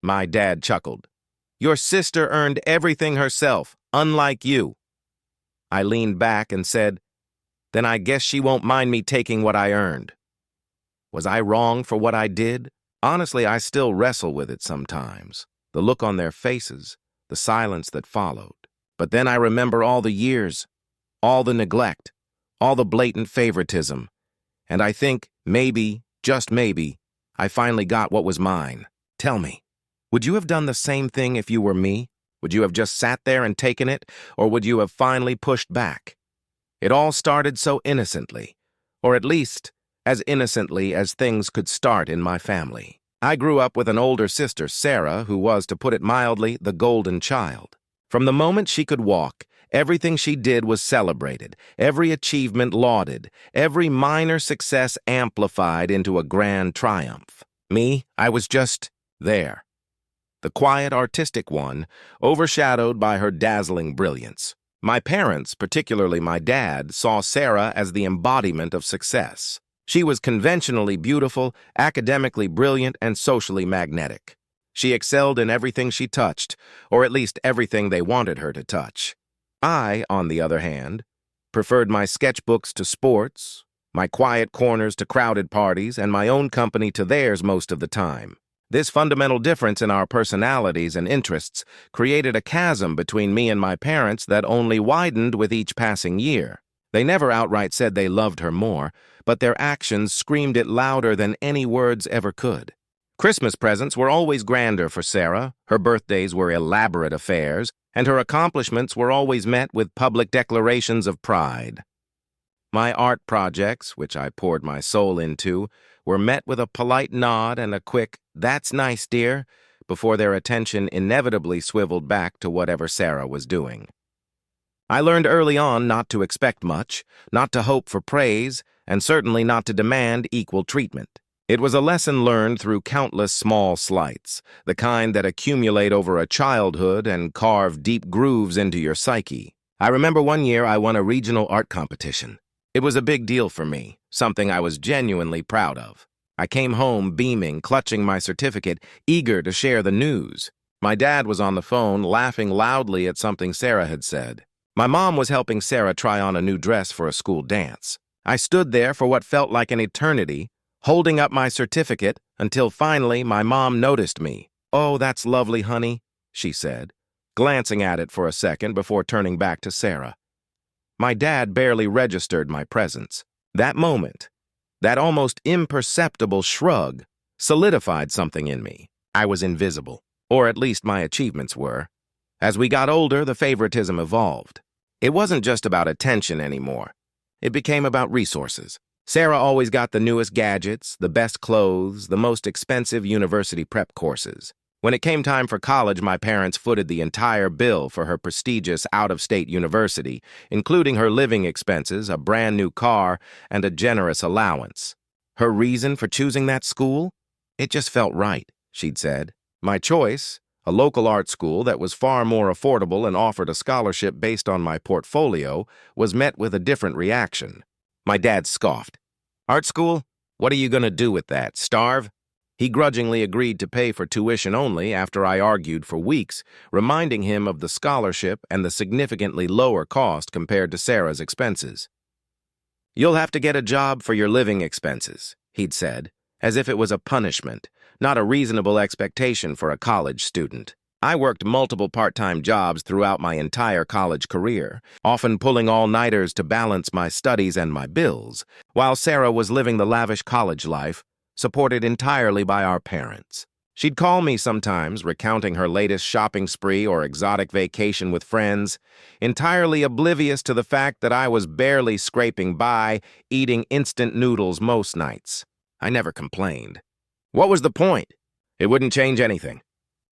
My dad chuckled. Your sister earned everything herself, unlike you. I leaned back and said, then I guess she won't mind me taking what I earned. Was I wrong for what I did? Honestly, I still wrestle with it sometimes. The look on their faces, the silence that followed. But then I remember all the years, all the neglect, all the blatant favoritism. And I think, maybe, just maybe, I finally got what was mine. Tell me, would you have done the same thing if you were me? Would you have just sat there and taken it, or would you have finally pushed back? It all started so innocently, or at least as innocently as things could start in my family. I grew up with an older sister, Sarah, who was, to put it mildly, the golden child. From the moment she could walk, everything she did was celebrated, every achievement lauded, every minor success amplified into a grand triumph. Me, I was just there. The quiet, artistic one, overshadowed by her dazzling brilliance. My parents, particularly my dad, saw Sarah as the embodiment of success. She was conventionally beautiful, academically brilliant, and socially magnetic. She excelled in everything she touched, or at least everything they wanted her to touch. I, on the other hand, preferred my sketchbooks to sports, my quiet corners to crowded parties, and my own company to theirs most of the time. This fundamental difference in our personalities and interests created a chasm between me and my parents that only widened with each passing year. They never outright said they loved her more, but their actions screamed it louder than any words ever could. Christmas presents were always grander for Sarah, her birthdays were elaborate affairs, and her accomplishments were always met with public declarations of pride. My art projects, which I poured my soul into, were met with a polite nod and a quick, "That's nice, dear," before their attention inevitably swiveled back to whatever Sarah was doing. I learned early on not to expect much, not to hope for praise, and certainly not to demand equal treatment. It was a lesson learned through countless small slights, the kind that accumulate over a childhood and carve deep grooves into your psyche. I remember one year I won a regional art competition. It was a big deal for me, something I was genuinely proud of. I came home beaming, clutching my certificate, eager to share the news. My dad was on the phone, laughing loudly at something Sarah had said. My mom was helping Sarah try on a new dress for a school dance. I stood there for what felt like an eternity, holding up my certificate until finally my mom noticed me. "Oh, that's lovely, honey," she said, glancing at it for a second before turning back to Sarah. My dad barely registered my presence. That moment, that almost imperceptible shrug, solidified something in me. I was invisible, or at least my achievements were. As we got older, the favoritism evolved. It wasn't just about attention anymore. It became about resources. Sarah always got the newest gadgets, the best clothes, the most expensive university prep courses. When it came time for college, my parents footed the entire bill for her prestigious out-of-state university, including her living expenses, a brand new car, and a generous allowance. Her reason for choosing that school? It just felt right, she'd said. My choice, a local art school that was far more affordable and offered a scholarship based on my portfolio, was met with a different reaction. My dad scoffed. "Art school? What are you going to do with that? Starve?" He grudgingly agreed to pay for tuition only after I argued for weeks, reminding him of the scholarship and the significantly lower cost compared to Sarah's expenses. "You'll have to get a job for your living expenses," he'd said, as if it was a punishment, not a reasonable expectation for a college student. I worked multiple part-time jobs throughout my entire college career, often pulling all-nighters to balance my studies and my bills, while Sarah was living the lavish college life, supported entirely by our parents. She'd call me sometimes, recounting her latest shopping spree or exotic vacation with friends, entirely oblivious to the fact that I was barely scraping by, eating instant noodles most nights. I never complained. What was the point? It wouldn't change anything.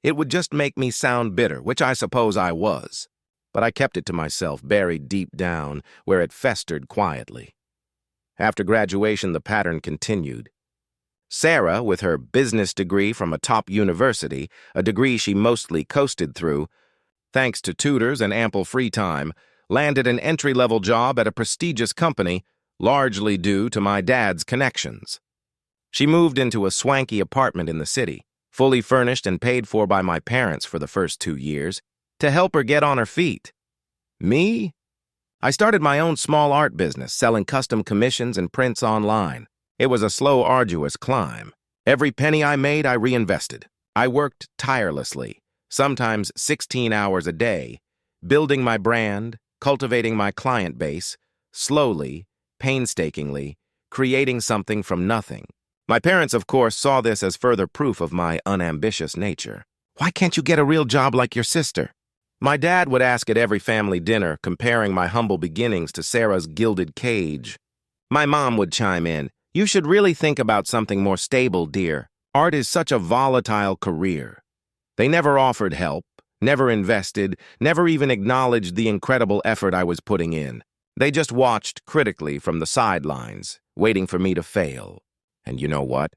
It would just make me sound bitter, which I suppose I was. But I kept it to myself, buried deep down, where it festered quietly. After graduation, the pattern continued. Sarah, with her business degree from a top university, a degree she mostly coasted through, thanks to tutors and ample free time, landed an entry-level job at a prestigious company, largely due to my dad's connections. She moved into a swanky apartment in the city, fully furnished and paid for by my parents for the first 2 years, to help her get on her feet. Me? I started my own small art business, selling custom commissions and prints online. It was a slow, arduous climb. Every penny I made, I reinvested. I worked tirelessly, sometimes 16 hours a day, building my brand, cultivating my client base, slowly, painstakingly, creating something from nothing. My parents, of course, saw this as further proof of my unambitious nature. "Why can't you get a real job like your sister?" My dad would ask at every family dinner, comparing my humble beginnings to Sarah's gilded cage. My mom would chime in, "You should really think about something more stable, dear. Art is such a volatile career." They never offered help, never invested, never even acknowledged the incredible effort I was putting in. They just watched critically from the sidelines, waiting for me to fail. And you know what?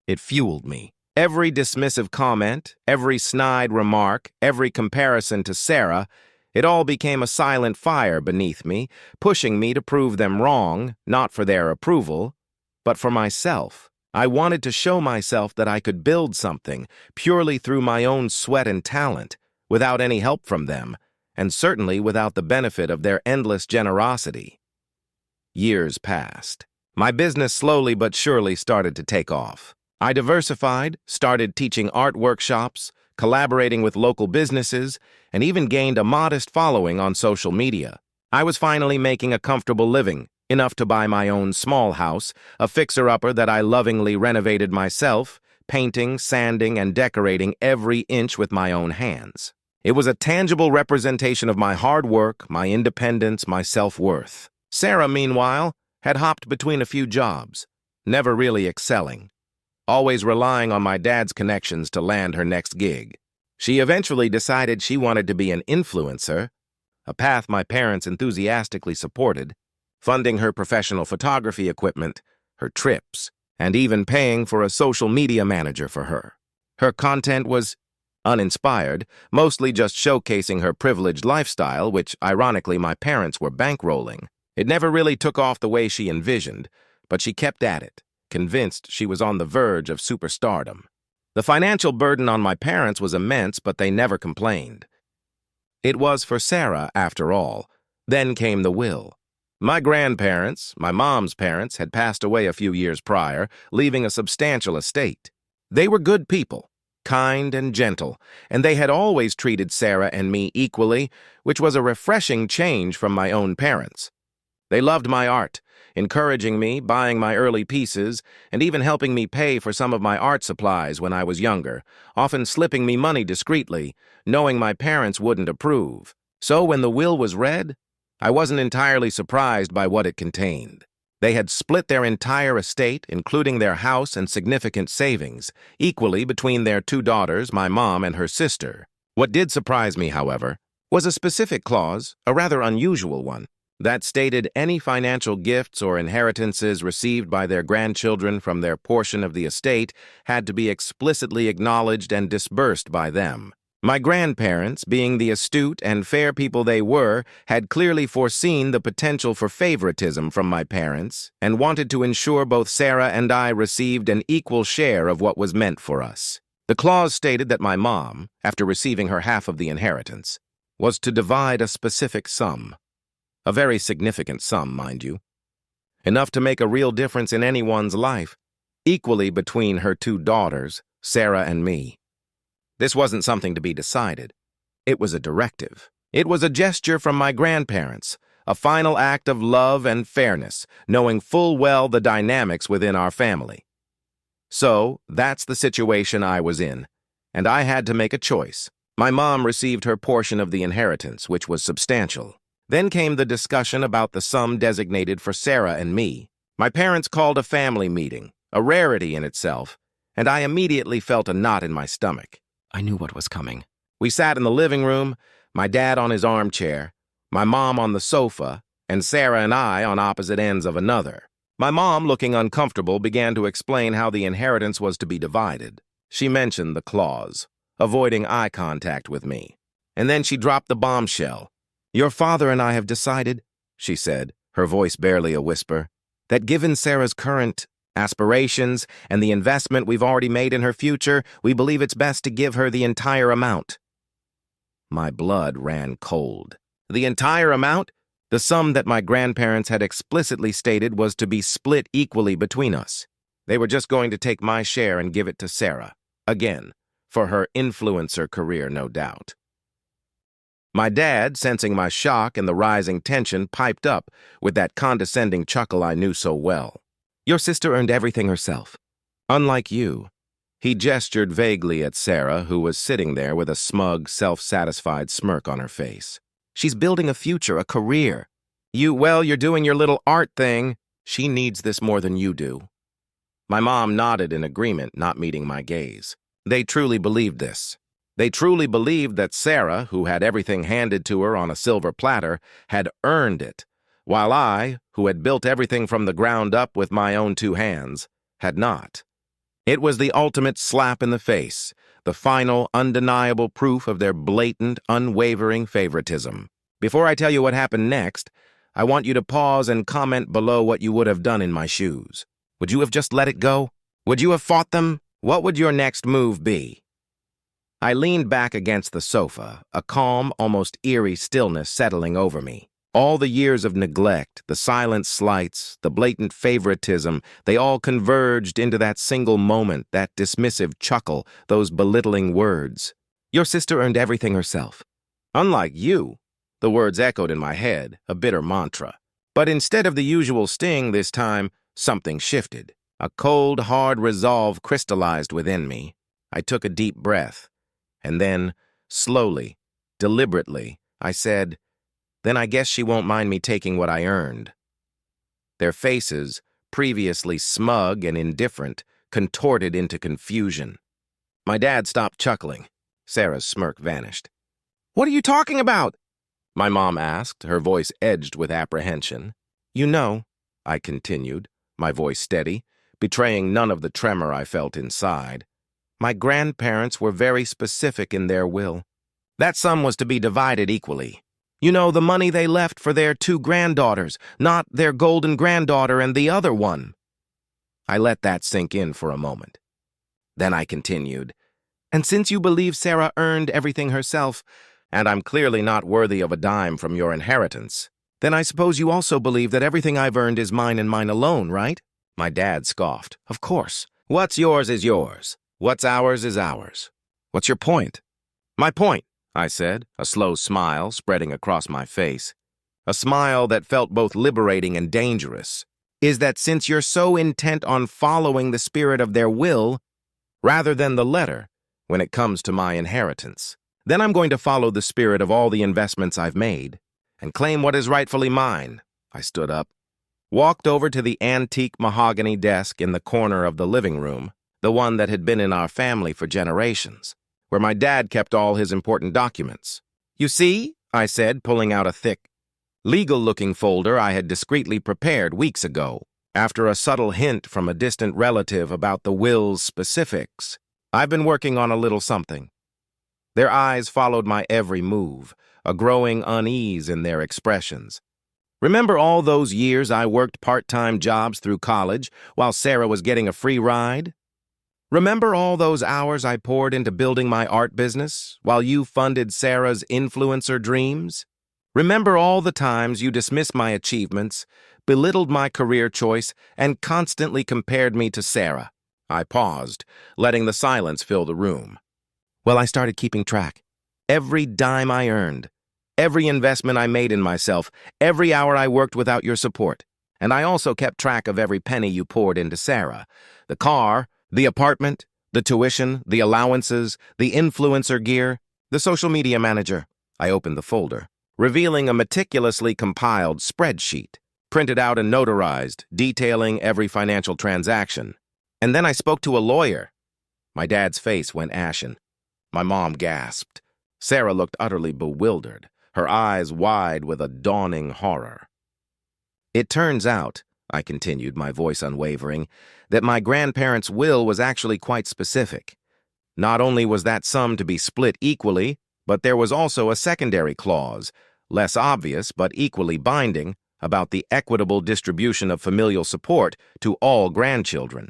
It fueled me. Every dismissive comment, every snide remark, every comparison to Sarah, it all became a silent fire beneath me, pushing me to prove them wrong, not for their approval, but for myself. I wanted to show myself that I could build something purely through my own sweat and talent, without any help from them, and certainly without the benefit of their endless generosity. Years passed. My business slowly but surely started to take off. I diversified, started teaching art workshops, collaborating with local businesses, and even gained a modest following on social media. I was finally making a comfortable living, enough to buy my own small house, a fixer-upper that I lovingly renovated myself, painting, sanding, and decorating every inch with my own hands. It was a tangible representation of my hard work, my independence, my self-worth. Sarah, meanwhile, had hopped between a few jobs, never really excelling, always relying on my dad's connections to land her next gig. She eventually decided she wanted to be an influencer, a path my parents enthusiastically supported, funding her professional photography equipment, her trips, and even paying for a social media manager for her. Her content was uninspired, mostly just showcasing her privileged lifestyle, which, ironically, my parents were bankrolling. It never really took off the way she envisioned, but she kept at it, convinced she was on the verge of superstardom. The financial burden on my parents was immense, but they never complained. It was for Sarah, after all. Then came the will. My grandparents, my mom's parents, had passed away a few years prior, leaving a substantial estate. They were good people, kind and gentle, and they had always treated Sarah and me equally, which was a refreshing change from my own parents. They loved my art, encouraging me, buying my early pieces, and even helping me pay for some of my art supplies when I was younger, often slipping me money discreetly, knowing my parents wouldn't approve. So when the will was read, I wasn't entirely surprised by what it contained. They had split their entire estate, including their house and significant savings, equally between their 2 daughters, my mom and her sister. What did surprise me, however, was a specific clause, a rather unusual one, that stated any financial gifts or inheritances received by their grandchildren from their portion of the estate had to be explicitly acknowledged and disbursed by them. My grandparents, being the astute and fair people they were, had clearly foreseen the potential for favoritism from my parents and wanted to ensure both Sarah and I received an equal share of what was meant for us. The clause stated that my mom, after receiving her half of the inheritance, was to divide a specific sum. A very significant sum, mind you. Enough to make a real difference in anyone's life, equally between her 2 daughters, Sarah and me. This wasn't something to be decided. It was a directive. It was a gesture from my grandparents, a final act of love and fairness, knowing full well the dynamics within our family. So, that's the situation I was in, and I had to make a choice. My mom received her portion of the inheritance, which was substantial. Then came the discussion about the sum designated for Sarah and me. My parents called a family meeting, a rarity in itself, and I immediately felt a knot in my stomach. I knew what was coming. We sat in the living room, my dad on his armchair, my mom on the sofa, and Sarah and I on opposite ends of another. My mom, looking uncomfortable, began to explain how the inheritance was to be divided. She mentioned the clause, avoiding eye contact with me. And then she dropped the bombshell. "Your father and I have decided," she said, her voice barely a whisper, "that given Sarah's current aspirations, and the investment we've already made in her future, we believe it's best to give her the entire amount." My blood ran cold. The entire amount? The sum that my grandparents had explicitly stated was to be split equally between us. They were just going to take my share and give it to Sarah. Again, for her influencer career, no doubt. My dad, sensing my shock and the rising tension, piped up with that condescending chuckle I knew so well. "Your sister earned everything herself. Unlike you." He gestured vaguely at Sarah, who was sitting there with a smug, self-satisfied smirk on her face. "She's building a future, a career. You're doing your little art thing. She needs this more than you do." My mom nodded in agreement, not meeting my gaze. They truly believed this. They truly believed that Sarah, who had everything handed to her on a silver platter, had earned it, while I, who had built everything from the ground up with my own two hands, had not. It was the ultimate slap in the face, the final, undeniable proof of their blatant, unwavering favoritism. Before I tell you what happened next, I want you to pause and comment below what you would have done in my shoes. Would you have just let it go? Would you have fought them? What would your next move be? I leaned back against the sofa, a calm, almost eerie stillness settling over me. All the years of neglect, the silent slights, the blatant favoritism, they all converged into that single moment, that dismissive chuckle, those belittling words. "Your sister earned everything herself. Unlike you." The words echoed in my head, a bitter mantra. But instead of the usual sting this time, something shifted. A cold, hard resolve crystallized within me. I took a deep breath. And then, slowly, deliberately, I said, "Then I guess she won't mind me taking what I earned." Their faces, previously smug and indifferent, contorted into confusion. My dad stopped chuckling. Sarah's smirk vanished. "What are you talking about?" my mom asked, her voice edged with apprehension. "You know," I continued, my voice steady, betraying none of the tremor I felt inside, "my grandparents were very specific in their will. That sum was to be divided equally. You know, the money they left for their two granddaughters, not their golden granddaughter and the other one." I let that sink in for a moment. Then I continued, "And since you believe Sarah earned everything herself, and I'm clearly not worthy of a dime from your inheritance, then I suppose you also believe that everything I've earned is mine and mine alone, right?" My dad scoffed. "Of course. What's yours is yours. What's ours is ours. What's your point?" "My point," I said, a slow smile spreading across my face, a smile that felt both liberating and dangerous, "is that since you're so intent on following the spirit of their will, rather than the letter, when it comes to my inheritance, then I'm going to follow the spirit of all the investments I've made and claim what is rightfully mine." I stood up, walked over to the antique mahogany desk in the corner of the living room, the one that had been in our family for generations, where my dad kept all his important documents. "You see," I said, pulling out a thick, legal-looking folder I had discreetly prepared weeks ago, after a subtle hint from a distant relative about the will's specifics. "I've been working on a little something." Their eyes followed my every move, a growing unease in their expressions. "Remember all those years I worked part-time jobs through college while Sarah was getting a free ride? Remember all those hours I poured into building my art business while you funded Sarah's influencer dreams? Remember all the times you dismissed my achievements, belittled my career choice, and constantly compared me to Sarah?" I paused, letting the silence fill the room. "Well, I started keeping track. Every dime I earned, every investment I made in myself, every hour I worked without your support. And I also kept track of every penny you poured into Sarah. The car, the apartment, the tuition, the allowances, the influencer gear, the social media manager." I opened the folder, revealing a meticulously compiled spreadsheet, printed out and notarized, detailing every financial transaction. "And then I spoke to a lawyer." My dad's face went ashen. My mom gasped. Sarah looked utterly bewildered, her eyes wide with a dawning horror. "It turns out," I continued, my voice unwavering, "that my grandparents' will was actually quite specific. Not only was that sum to be split equally, but there was also a secondary clause, less obvious but equally binding, about the equitable distribution of familial support to all grandchildren.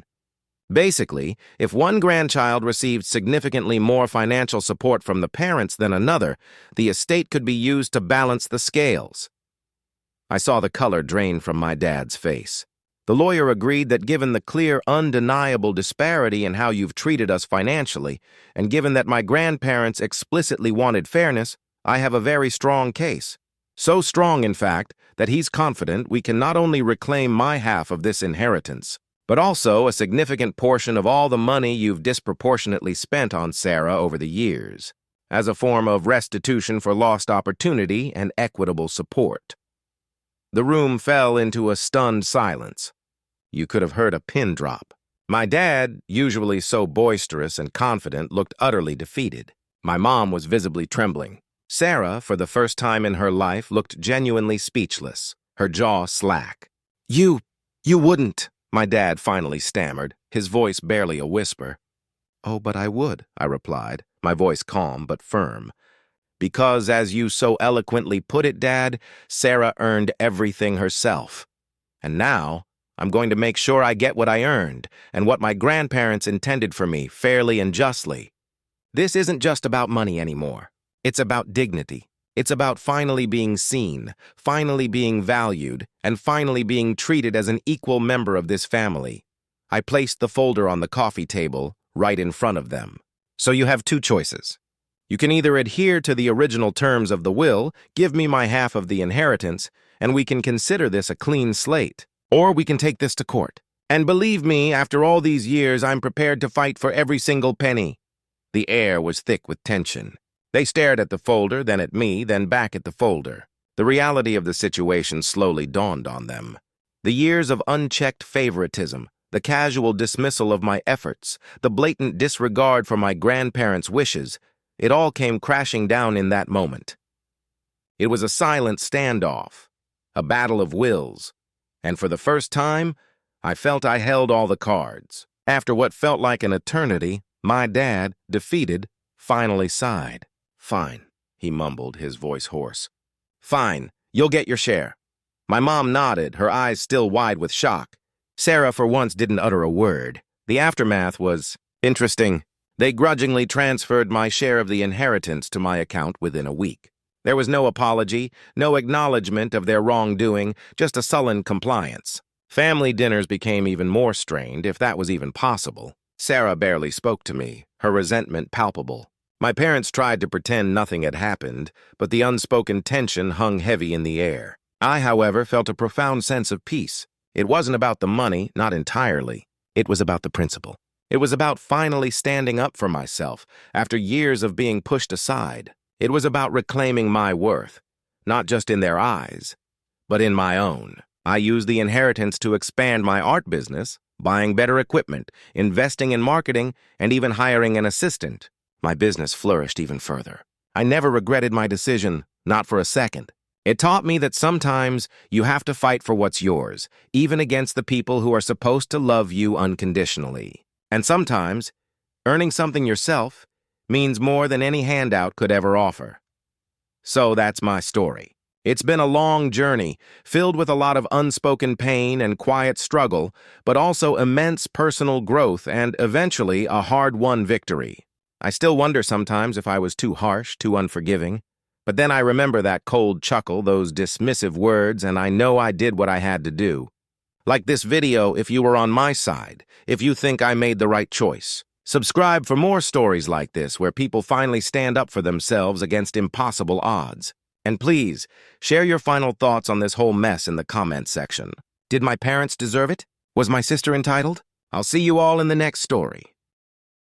Basically, if one grandchild received significantly more financial support from the parents than another, the estate could be used to balance the scales. I saw the color drain from my dad's face. The lawyer agreed that given the clear, undeniable disparity in how you've treated us financially, and given that my grandparents explicitly wanted fairness, I have a very strong case. So strong, in fact, that he's confident we can not only reclaim my half of this inheritance, but also a significant portion of all the money you've disproportionately spent on Sarah over the years, as a form of restitution for lost opportunity and equitable support. The room fell into a stunned silence. You could have heard a pin drop. My dad, usually so boisterous and confident, looked utterly defeated. My mom was visibly trembling. Sarah, for the first time in her life, looked genuinely speechless, her jaw slack. You wouldn't, my dad finally stammered, his voice barely a whisper. Oh, but I would, I replied, my voice calm but firm. Because, as you so eloquently put it, Dad, Sarah earned everything herself. And now, I'm going to make sure I get what I earned and what my grandparents intended for me, fairly and justly. This isn't just about money anymore. It's about dignity. It's about finally being seen, finally being valued, and finally being treated as an equal member of this family. I placed the folder on the coffee table, right in front of them. So you have two choices. You can either adhere to the original terms of the will, give me my half of the inheritance, and we can consider this a clean slate. Or we can take this to court. And believe me, after all these years, I'm prepared to fight for every single penny. The air was thick with tension. They stared at the folder, then at me, then back at the folder. The reality of the situation slowly dawned on them. The years of unchecked favoritism, the casual dismissal of my efforts, the blatant disregard for my grandparents' wishes, it all came crashing down in that moment. It was a silent standoff, a battle of wills, and for the first time, I felt I held all the cards. After what felt like an eternity, my dad, defeated, finally sighed. Fine, he mumbled, his voice hoarse. Fine, you'll get your share. My mom nodded, her eyes still wide with shock. Sarah, for once, didn't utter a word. The aftermath was interesting. They grudgingly transferred my share of the inheritance to my account within a week. There was no apology, no acknowledgement of their wrongdoing, just a sullen compliance. Family dinners became even more strained, if that was even possible. Sarah barely spoke to me, her resentment palpable. My parents tried to pretend nothing had happened, but the unspoken tension hung heavy in the air. I, however, felt a profound sense of peace. It wasn't about the money, not entirely. It was about the principle. It was about finally standing up for myself after years of being pushed aside. It was about reclaiming my worth, not just in their eyes, but in my own. I used the inheritance to expand my art business, buying better equipment, investing in marketing, and even hiring an assistant. My business flourished even further. I never regretted my decision, not for a second. It taught me that sometimes you have to fight for what's yours, even against the people who are supposed to love you unconditionally. And sometimes, earning something yourself means more than any handout could ever offer. So that's my story. It's been a long journey, filled with a lot of unspoken pain and quiet struggle, but also immense personal growth and, eventually, a hard-won victory. I still wonder sometimes if I was too harsh, too unforgiving. But then I remember that cold chuckle, those dismissive words, and I know I did what I had to do. Like this video if you were on my side, if you think I made the right choice. Subscribe for more stories like this where people finally stand up for themselves against impossible odds. And please, share your final thoughts on this whole mess in the comments section. Did my parents deserve it? Was my sister entitled? I'll see you all in the next story.